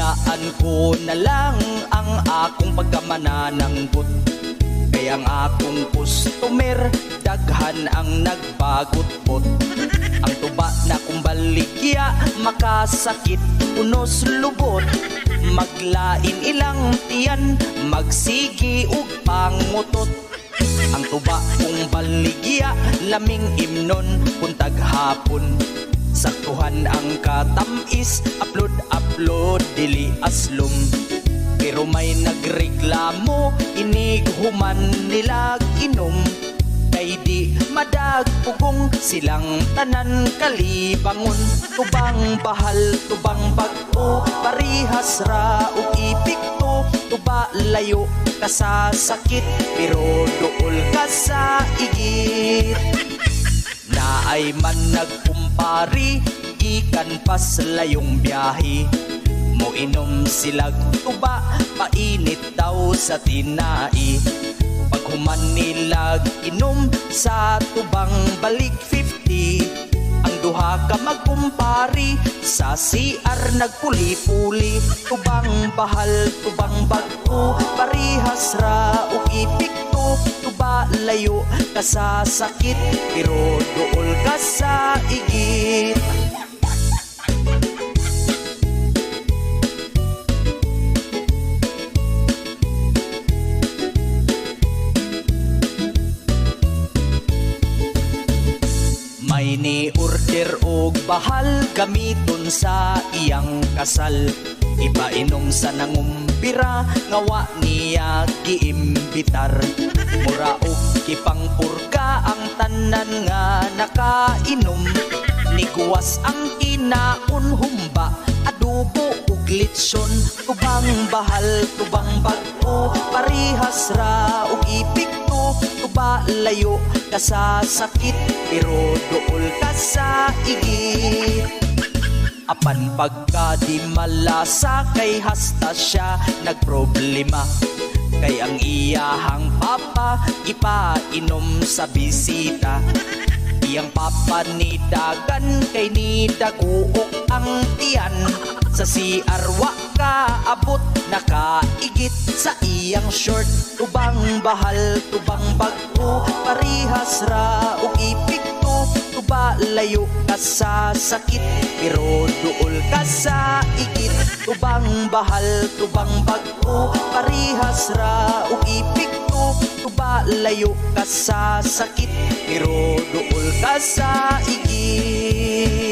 hayaan ko na lang ang akong pagkamanananggot. Kaya ang akong customer, daghan ang nagbagot-pot. Ang tuba na kong baligya, makasakit, unos lubot. Maglain ilang tiyan, magsigi ug pangutot. Ang tuba kong baligya, laming imnon kung taghapon. Saktuhan ang katamis, upload dili aslom. Pero may nagreklamo, inighuman nilag inom. Kay di madagpugong silang tanan kalibangon. Tubang bahal, tubang bag-o, parihas ra ug ipikto. Tuba layo ka sa sakit, pero duol ka sa igit. Naay man nagkumpari, ikan pas layong biyahe. Moinom silag tuba, painit daw sa tinai. Paghuman nilag inom sa tubang balik 50. Ang duha ka magkumpari, sa CR nagpuli-puli. Tubang bahal, tubang bag-o, parihas ra ug ipikto. Tuba layo ka sa sakit, pero duol ka sa igit. May ni-order og bahal, gamiton sa iyang kasal. Iba inom sa nangumpira, ngawa niya giimbitar. Mura og kipangpurga ang tanan nga nakainom. Niguwas ang kinaon, humba, adobo ug litson. Tubang bahal, tubang bag-o, parihas ra ug ipikto. Tuba layo ka sa sakit, pero duol ka sa igit. Apan pagka di malasa, kay hasta siya nagproblema. Kay ang iyahang papa, ipainom sa bisita. Iyang papa ni dagan, kay ni daguok ang tiyan. Sa CR wa ka abot, nakaigit sa iyang short. Tubang bahal, tubang bag-o, parihas ra ug ipikto. Tuba layo ka sa sakit, pero duol ka sa igit. Tubang bahal, tubang bag-o, parihas ra ug ipikto. Tuba layo ka sa sakit, pero duol ka sa igit.